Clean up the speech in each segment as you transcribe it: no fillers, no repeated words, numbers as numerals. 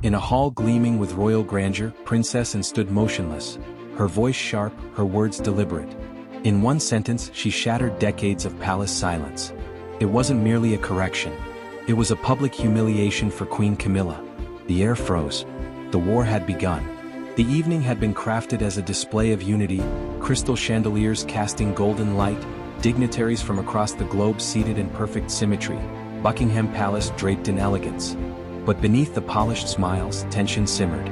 In a hall gleaming with royal grandeur, Princess Anne stood motionless, her voice sharp, her words deliberate. In one sentence, she shattered decades of palace silence. It wasn't merely a correction. It was a public humiliation for Queen Camilla. The air froze. The war had begun. The evening had been crafted as a display of unity, crystal chandeliers casting golden light, dignitaries from across the globe seated in perfect symmetry, Buckingham Palace draped in elegance. But beneath the polished smiles, tension simmered.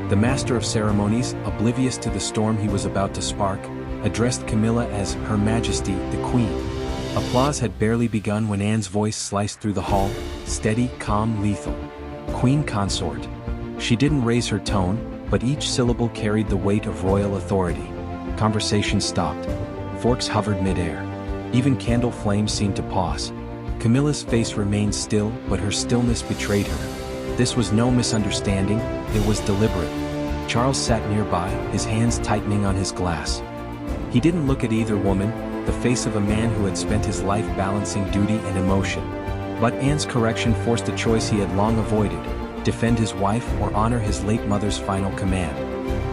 The master of ceremonies, oblivious to the storm he was about to spark, addressed Camilla as Her Majesty, the Queen. Applause had barely begun when Anne's voice sliced through the hall, steady, calm, lethal. Queen Consort. She didn't raise her tone, but each syllable carried the weight of royal authority. Conversation stopped. Forks hovered midair. Even candle flames seemed to pause. Camilla's face remained still, but her stillness betrayed her. This was no misunderstanding, it was deliberate. Charles sat nearby, his hands tightening on his glass. He didn't look at either woman, the face of a man who had spent his life balancing duty and emotion. But Anne's correction forced a choice he had long avoided: defend his wife or honor his late mother's final command.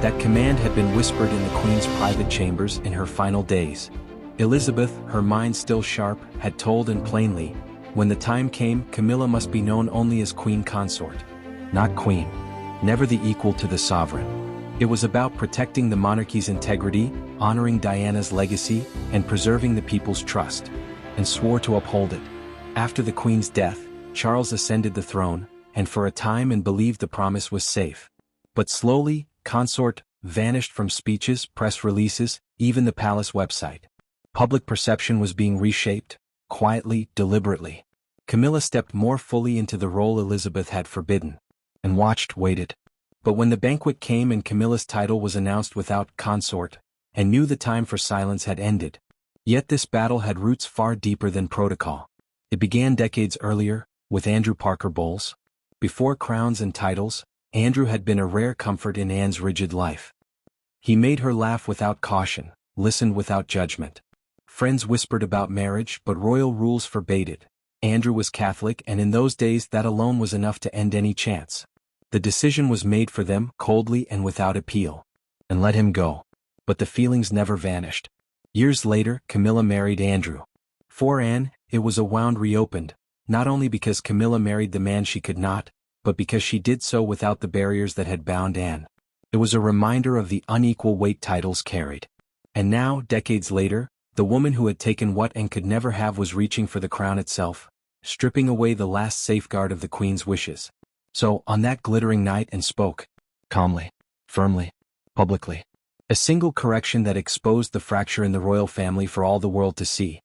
That command had been whispered in the Queen's private chambers in her final days. Elizabeth, her mind still sharp, had told and plainly, when the time came, Camilla must be known only as Queen Consort. Not Queen. Never the equal to the sovereign. It was about protecting the monarchy's integrity, honoring Diana's legacy, and preserving the people's trust. And swore to uphold it. After the Queen's death, Charles ascended the throne, and for a time and believed the promise was safe. But slowly, Consort vanished from speeches, press releases, even the palace website. Public perception was being reshaped, quietly, deliberately. Camilla stepped more fully into the role Elizabeth had forbidden. And watched, waited. But when the banquet came and Camilla's title was announced without consort, and knew the time for silence had ended. Yet this battle had roots far deeper than protocol. It began decades earlier, with Andrew Parker Bowles. Before crowns and titles, Andrew had been a rare comfort in Anne's rigid life. He made her laugh without caution, listened without judgment. Friends whispered about marriage, but royal rules forbade it. Andrew was Catholic, and in those days that alone was enough to end any chance. The decision was made for them, coldly and without appeal. And let him go. But the feelings never vanished. Years later, Camilla married Andrew. For Anne, it was a wound reopened, not only because Camilla married the man she could not, but because she did so without the barriers that had bound Anne. It was a reminder of the unequal weight titles carried. And now, decades later, the woman who had taken what Anne could never have was reaching for the crown itself, stripping away the last safeguard of the Queen's wishes. So, on that glittering night, Anne spoke, calmly, firmly, publicly. A single correction that exposed the fracture in the royal family for all the world to see.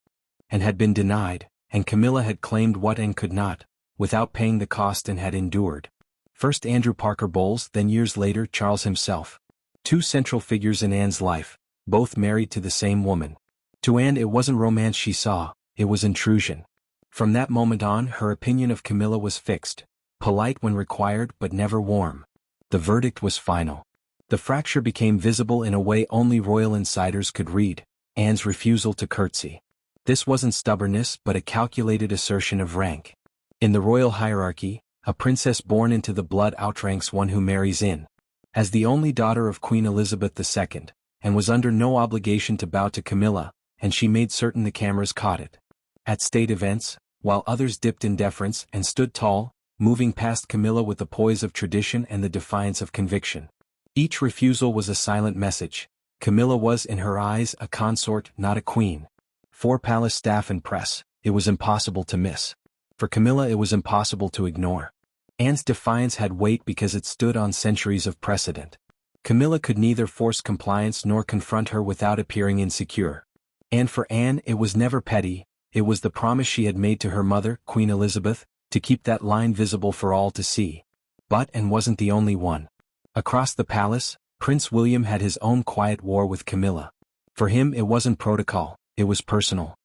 And had been denied, and Camilla had claimed what Anne could not, without paying the cost, and had endured. First Andrew Parker Bowles, then years later Charles himself. Two central figures in Anne's life, both married to the same woman. To Anne it wasn't romance she saw, it was intrusion. From that moment on, her opinion of Camilla was fixed, polite when required but never warm. The verdict was final. The fracture became visible in a way only royal insiders could read: Anne's refusal to curtsy. This wasn't stubbornness but a calculated assertion of rank. In the royal hierarchy, a princess born into the blood outranks one who marries in. As the only daughter of Queen Elizabeth II, and was under no obligation to bow to Camilla, and she made certain the cameras caught it. At state events, while others dipped in deference and stood tall, moving past Camilla with the poise of tradition and the defiance of conviction. Each refusal was a silent message. Camilla was, in her eyes, a consort, not a queen. For palace staff and press, it was impossible to miss. For Camilla it was impossible to ignore. Anne's defiance had weight because it stood on centuries of precedent. Camilla could neither force compliance nor confront her without appearing insecure. And for Anne it was never petty, it was the promise she had made to her mother, Queen Elizabeth, to keep that line visible for all to see. But Anne wasn't the only one. Across the palace, Prince William had his own quiet war with Camilla. For him it wasn't protocol, it was personal.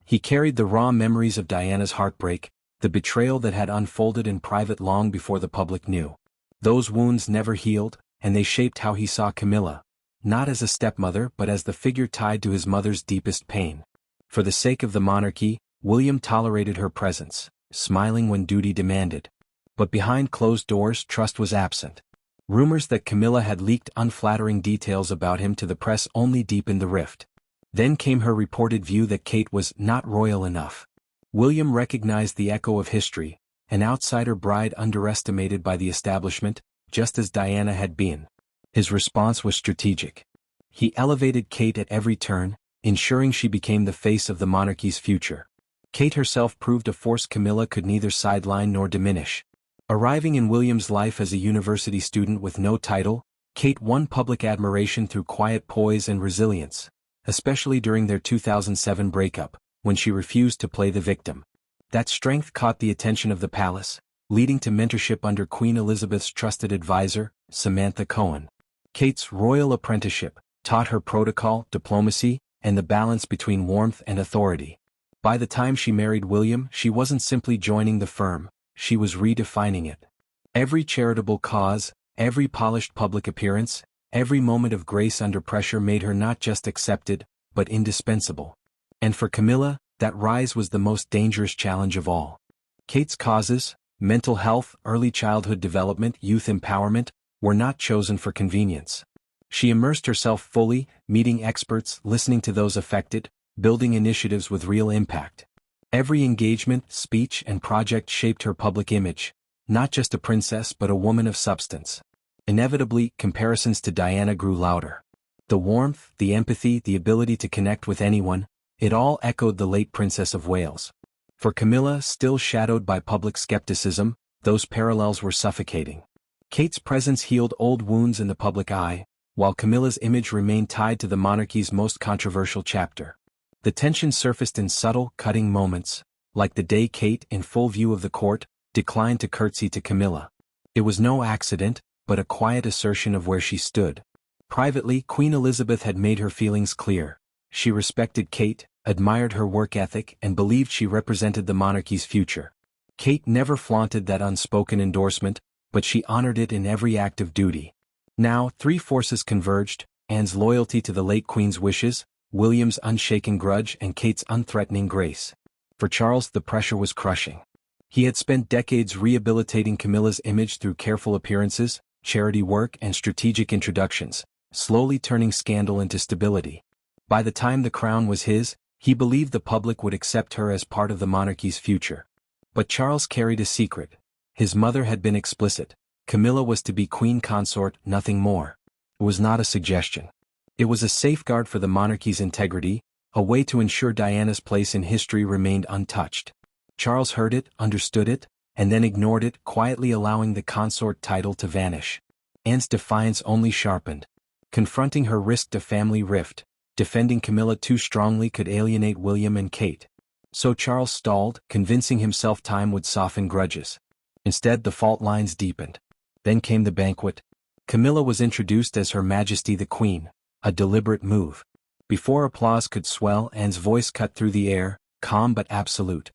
He carried the raw memories of Diana's heartbreak, the betrayal that had unfolded in private long before the public knew. Those wounds never healed, and they shaped how he saw Camilla, not as a stepmother but as the figure tied to his mother's deepest pain. For the sake of the monarchy, William tolerated her presence, smiling when duty demanded. But behind closed doors, trust was absent. Rumors that Camilla had leaked unflattering details about him to the press only deepened the rift. Then came her reported view that Kate was not royal enough. William recognized the echo of history, an outsider bride underestimated by the establishment, just as Diana had been. His response was strategic. He elevated Kate at every turn, ensuring she became the face of the monarchy's future. Kate herself proved a force Camilla could neither sideline nor diminish. Arriving in William's life as a university student with no title, Kate won public admiration through quiet poise and resilience, especially during their 2007 breakup, when she refused to play the victim. That strength caught the attention of the palace, leading to mentorship under Queen Elizabeth's trusted advisor, Samantha Cohen. Kate's royal apprenticeship taught her protocol, diplomacy, and the balance between warmth and authority. By the time she married William, she wasn't simply joining the firm, she was redefining it. Every charitable cause, every polished public appearance, every moment of grace under pressure made her not just accepted, but indispensable. And for Camilla, that rise was the most dangerous challenge of all. Kate's causes, mental health, early childhood development, youth empowerment, were not chosen for convenience. She immersed herself fully, meeting experts, listening to those affected, building initiatives with real impact. Every engagement, speech, and project shaped her public image, not just a princess but a woman of substance. Inevitably, comparisons to Diana grew louder. The warmth, the empathy, the ability to connect with anyone, it all echoed the late Princess of Wales. For Camilla, still shadowed by public skepticism, those parallels were suffocating. Kate's presence healed old wounds in the public eye, while Camilla's image remained tied to the monarchy's most controversial chapter. The tension surfaced in subtle, cutting moments, like the day Kate, in full view of the court, declined to curtsy to Camilla. It was no accident, but a quiet assertion of where she stood. Privately, Queen Elizabeth had made her feelings clear. She respected Kate, admired her work ethic, and believed she represented the monarchy's future. Kate never flaunted that unspoken endorsement, but she honored it in every act of duty. Now, three forces converged: Anne's loyalty to the late Queen's wishes, William's unshaken grudge, and Kate's unthreatening grace. For Charles, the pressure was crushing. He had spent decades rehabilitating Camilla's image through careful appearances, charity work, and strategic introductions, slowly turning scandal into stability. By the time the crown was his, he believed the public would accept her as part of the monarchy's future. But Charles carried a secret. His mother had been explicit. Camilla was to be queen consort, nothing more. It was not a suggestion. It was a safeguard for the monarchy's integrity, a way to ensure Diana's place in history remained untouched. Charles heard it, understood it, and then ignored it, quietly allowing the consort title to vanish. Anne's defiance only sharpened. Confronting her risked a family rift. Defending Camilla too strongly could alienate William and Kate. So Charles stalled, convincing himself time would soften grudges. Instead, the fault lines deepened. Then came the banquet. Camilla was introduced as Her Majesty the Queen, a deliberate move. Before applause could swell, Anne's voice cut through the air, calm but absolute.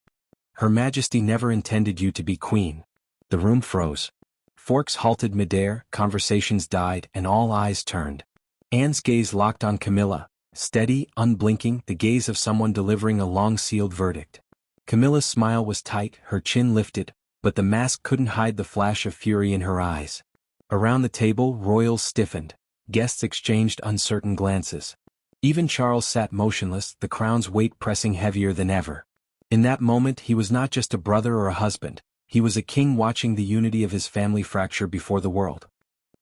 Her Majesty never intended you to be queen. The room froze. Forks halted midair, conversations died, and all eyes turned. Anne's gaze locked on Camilla, steady, unblinking, the gaze of someone delivering a long-sealed verdict. Camilla's smile was tight, her chin lifted, but the mask couldn't hide the flash of fury in her eyes. Around the table, royals stiffened. Guests exchanged uncertain glances. Even Charles sat motionless, the crown's weight pressing heavier than ever. In that moment, he was not just a brother or a husband, he was a king watching the unity of his family fracture before the world.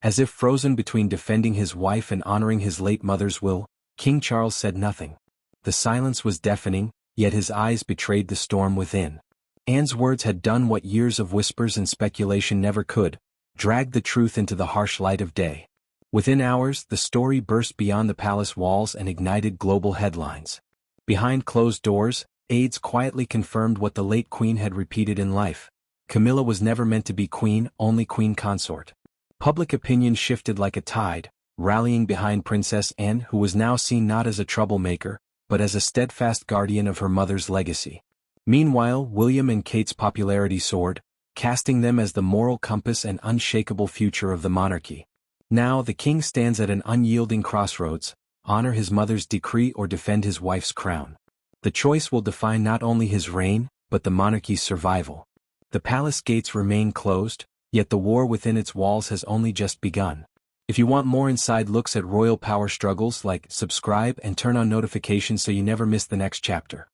As if frozen between defending his wife and honoring his late mother's will, King Charles said nothing. The silence was deafening, yet his eyes betrayed the storm within. Anne's words had done what years of whispers and speculation never could, dragged the truth into the harsh light of day. Within hours, the story burst beyond the palace walls and ignited global headlines. Behind closed doors, aides quietly confirmed what the late queen had repeated in life. Camilla was never meant to be queen, only queen consort. Public opinion shifted like a tide, rallying behind Princess Anne, who was now seen not as a troublemaker, but as a steadfast guardian of her mother's legacy. Meanwhile, William and Kate's popularity soared, casting them as the moral compass and unshakable future of the monarchy. Now the king stands at an unyielding crossroads: honor his mother's decree or defend his wife's crown. The choice will define not only his reign, but the monarchy's survival. The palace gates remain closed, yet the war within its walls has only just begun. If you want more inside looks at royal power struggles, like, subscribe and turn on notifications so you never miss the next chapter.